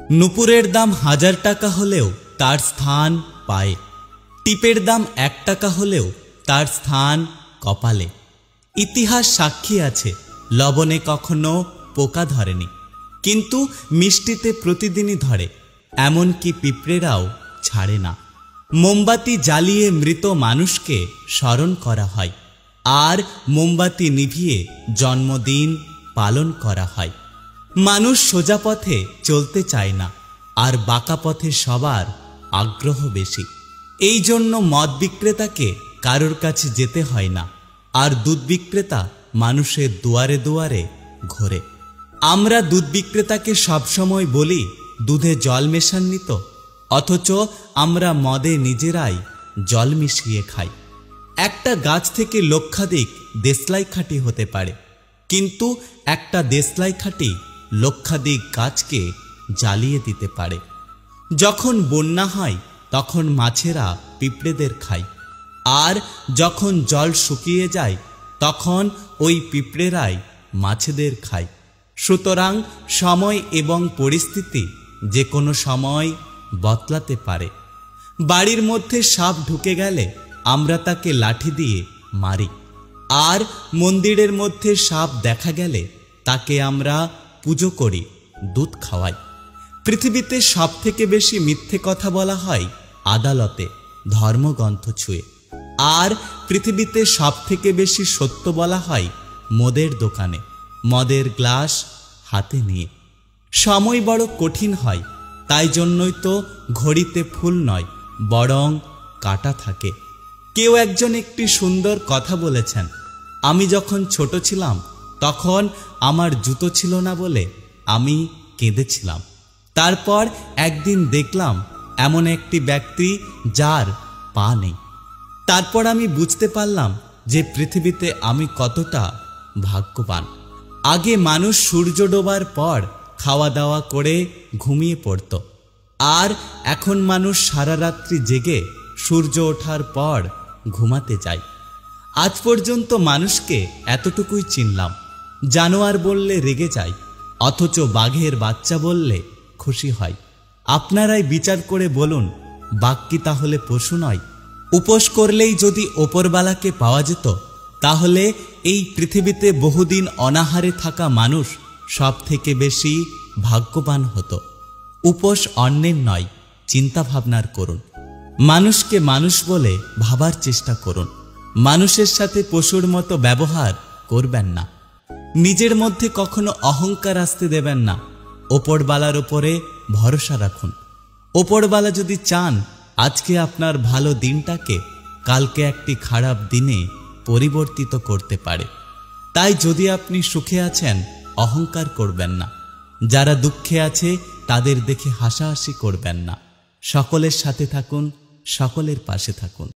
নুপুরের দাম 1000 টাকা হলেও তার স্থান পায়ে, টিপের দাম 1 টাকা হলেও তার স্থান কপালে। ইতিহাস সাক্ষী আছে লবণে কখনো পোকা ধরেনি, কিন্তু মিষ্টিতে প্রতিদিনই ধরে, এমনকি পিঁপড়েরাও ছাড়ে না। মোমবাতি জ্বালিয়ে মৃত মানুষকে স্মরণ করা হয়, আর মোমবাতি নিভিয়ে জন্মদিন পালন করা হয়। মানুষ সোজা পথে চলতে চায় না, আর বাঁকা পথে সবার আগ্রহ বেশি। এই জন্য মদ বিক্রেতাকে কারোর কাছে যেতে হয় না, আর দুধ বিক্রেতা মানুষের দুয়ারে দুয়ারে ঘোরে। আমরা দুধ বিক্রেতাকে সবসময় বলি দুধে জল মেশাননি তো, অথচ আমরা মদে নিজেরাই জল মিশিয়ে খাই। একটা গাছ থেকে লক্ষাধিক দেশলাই খাঁটি হতে পারে, কিন্তু একটা দেশলাই খাঁটি লক্ষাধিক গাছকে জ্বালিয়ে দিতে পারে। যখন বন্যা হয় তখন মাছেরা পিঁপড়েদের খায়, আর যখন জল শুকিয়ে যায় তখন ওই পিঁপড়েরাই মাছেদের খায়। সুতরাং সময় এবং পরিস্থিতি যে কোনো সময় বদলাতে পারে। বাড়ির মধ্যে সাপ ঢুকে গেলে আমরা তাকে লাঠি দিয়ে মারি, আর মন্দিরের মধ্যে সাপ দেখা গেলে তাকে আমরা পুজো করি, দুধ খাওয়াই। পৃথিবীতে সবথেকে বেশি মিথ্যে কথা বলা হয় আদালতে, ধর্মগ্রন্থ ছুঁয়ে, আর পৃথিবীতে সবথেকে বেশি সত্য বলা হয় মদের দোকানে, মদের গ্লাস হাতে নিয়ে। সময় বড় কঠিন হয়, তাই জন্যই তো ঘড়িতে ফুল নয় বরং কাঁটা থাকে। কেউ একজন একটি সুন্দর কথা বলেছেন, আমি যখন ছোট ছিলাম তখন আমার জুতো ছিল না বলে আমি কেঁদেছিলাম। তারপর একদিন দেখলাম এমন একটি ব্যক্তি যার পা নেই। তারপর আমি বুঝতে পারলাম যে পৃথিবীতে আমি কতটা ভাগ্যবান। আগে মানুষ সূর্য ডোবার পর খাওয়া দাওয়া করে ঘুমিয়ে পড়ত, আর এখন মানুষ সারা রাত্রি জেগে সূর্য ওঠার পর ঘুমাতে যায়। আজ পর্যন্ত মানুষকে এতটুকুই চিনলাম, জানোয়ার বললে রেগে যায়, অথচ বাঘের বাচ্চা বললে খুশি হয়। আপনারাই বিচার করে বলুন, বাঘ কি তাহলে পশু নয়? উপোস করলেই যদি ওপরবালাকে পাওয়া যেত, তাহলে এই পৃথিবীতে বহুদিন অনাহারে থাকা মানুষ সব থেকে বেশি ভাগ্যবান হতো। উপোস অন্যের নয়, চিন্তা ভাবনার করুন। মানুষকে মানুষ বলে ভাবার চেষ্টা করুন। মানুষের সাথে পশুর মতো ব্যবহার করবেন না। নিজের মধ্যে কখনো অহংকার আসতে দেবেন না। ওপরবালার উপরে ভরসা রাখুন। ওপরবালা যদি চান আজকে আপনার ভালো দিনটাকে কালকে একটি খারাপ দিনে পরিবর্তিত করতে পারে। তাই যদি আপনি সুখে আছেন অহংকার করবেন না, যারা দুঃখে আছে তাদের দেখে হাসাহাসি করবেন না। সকলের সাথে থাকুন, সকলের পাশে থাকুন।